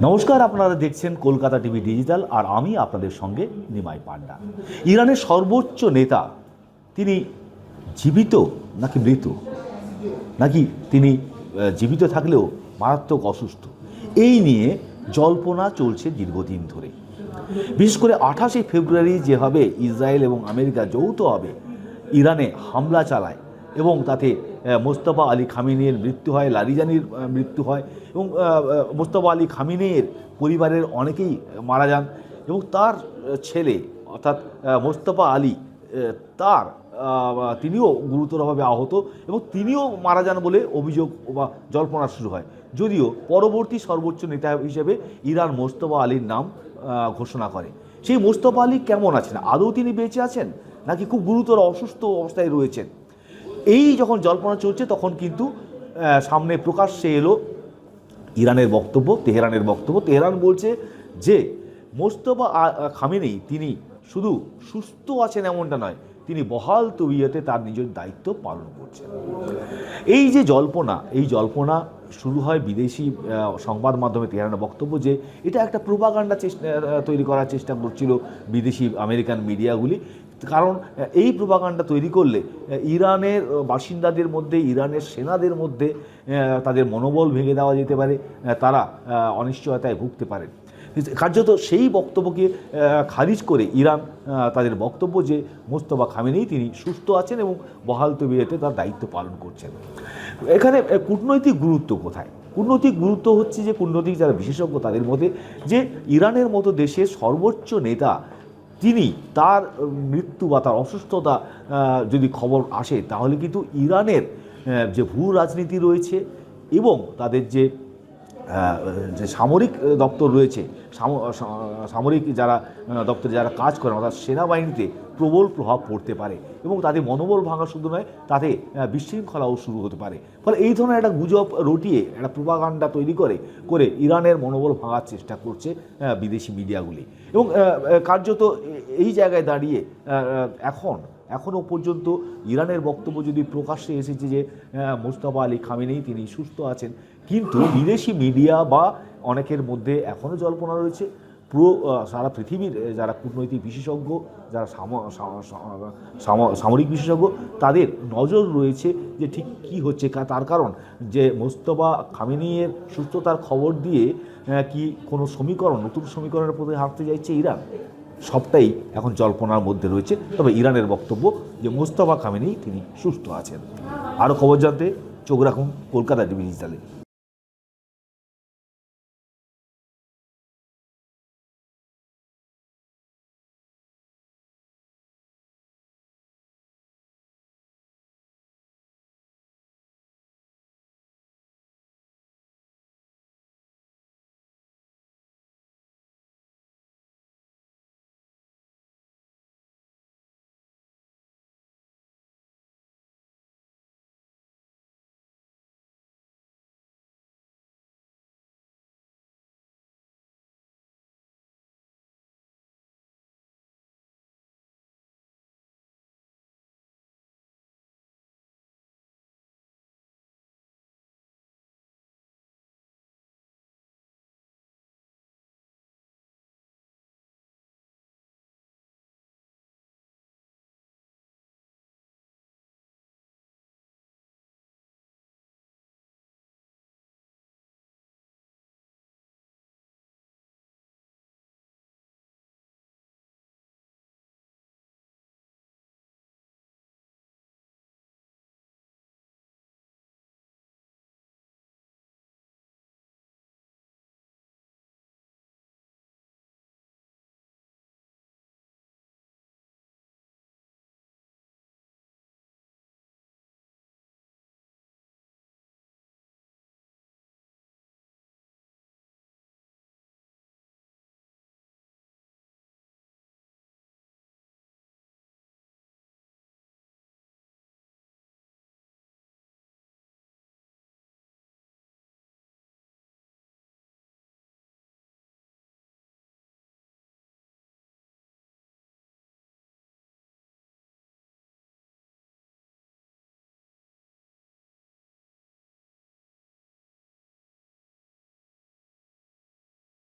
নমস্কার, আপনারা দেখছেন কলকাতা টিভি ডিজিটাল আর আমি আপনাদের সঙ্গে নিমাই পান্ডা। ইরানের সর্বোচ্চ নেতা তিনি জীবিত নাকি মৃত, নাকি তিনি জীবিত থাকলেও মারাত্মক অসুস্থ, এই নিয়ে জল্পনা চলছে দীর্ঘদিন ধরে। বিশেষ করে 28শে ফেব্রুয়ারি যেভাবে ইসরায়েল এবং আমেরিকা যৌথভাবে ইরানে হামলা চালায় এবং তাতে মোস্তফা আলী খামেনির মৃত্যু হয়, লারিজানির মৃত্যু হয় এবং মোস্তফা আলী খামেনির পরিবারের অনেকেই মারা যান এবং তার ছেলে অর্থাৎ মোস্তফা আলী তিনিও গুরুতরভাবে আহত এবং তিনিও মারা যান বলে অভিযোগ বা জল্পনা শুরু হয়। যদিও পরবর্তী সর্বোচ্চ নেতা হিসেবে ইরান মোস্তফা আলীর নাম ঘোষণা করে। সেই মোস্তফা আলী কেমন আছেন, আদৌ তিনি বেঁচে আছেন নাকি খুব গুরুতর অসুস্থ অবস্থায় রয়েছেন, এই যখন জল্পনা চলছে তখন কিন্তু সামনে প্রকাশ্যে এলো ইরানের বক্তব্য, তেহরানের বক্তব্য। তেহরান বলছে যে মোস্তফা খামেনি তিনি শুধু সুস্থ আছেন এমনটা নয়, তিনি বহাল তবিয়তে তার নিজের দায়িত্ব পালন করছেন। এই যে জল্পনা শুরু হয় বিদেশি সংবাদ মাধ্যমে তেহরানের বক্তব্য যে এটা একটা প্রোপাগান্ডা তৈরি করার চেষ্টা করছিল বিদেশি আমেরিকান মিডিয়াগুলি। কারণ এই প্রোপাগান্ডা তৈরি করলে ইরানের বাসিন্দাদের মধ্যে, ইরানের সেনাদের মধ্যে তাদের মনোবল ভেঙে দেওয়া যেতে পারে, তারা অনিশ্চয়তায় ভুগতে পারে। কার্যত সেই বক্তব্যকে খারিজ করে ইরান তাদের বক্তব্য যে মোস্তফা খামেনি তিনি সুস্থ আছেন এবং বহাল তবিয়তে তার দায়িত্ব পালন করছেন। এখানে কূটনৈতিক গুরুত্ব কোথায়? কূটনৈতিক গুরুত্ব হচ্ছে যে কূটনৈতিক যারা বিশেষজ্ঞ তাদের মধ্যে যে ইরানের মতো দেশের সর্বোচ্চ নেতা তিনি তার মৃত্যু বা তার অসুস্থতা যদি খবর আসে তাহলে কিন্তু ইরানের যে ভূ রাজনীতি রয়েছে এবং তাদের যে সামরিক দপ্তর রয়েছে, সামরিক যারা দপ্তরে যারা কাজ করেন অর্থাৎ সেনাবাহিনীতে প্রবল প্রভাব পড়তে পারে এবং তাদের মনোবল ভাঙা শুধু নয়, তাতে বিশৃঙ্খলাও শুরু হতে পারে। ফলে এই ধরনের একটা গুজব রটিয়ে একটা প্রোপাগান্ডা তৈরি করে ইরানের মনোবল ভাঙার চেষ্টা করছে বিদেশি মিডিয়াগুলি। এবং কার্যত এই জায়গায় দাঁড়িয়ে এখনও পর্যন্ত ইরানের বক্তব্য যদি প্রকাশ্যে এসেছে যে মোস্তফা আলী খামেনি তিনি সুস্থ আছেন, কিন্তু বিদেশি মিডিয়া বা অনেকের মধ্যে এখনও জল্পনা রয়েছে। সারা পৃথিবীর যারা কূটনৈতিক বিশেষজ্ঞ, যারা সামরিক বিশেষজ্ঞ, তাদের নজর রয়েছে যে ঠিক কী হচ্ছে। তার কারণ যে মোস্তফা খামেনির সুস্থতার খবর দিয়ে কি কোনো নতুন সমীকরণের প্রতি হাঁটতে যাচ্ছে ইরান, সবটাই এখন জল্পনার মধ্যে রয়েছে। তবে ইরানের বক্তব্য যে মোস্তফা খামেনি তিনি সুস্থ আছেন। আরও খবর জানতে চোখ রাখুন কলকাতা টিভি ডিজিটালে।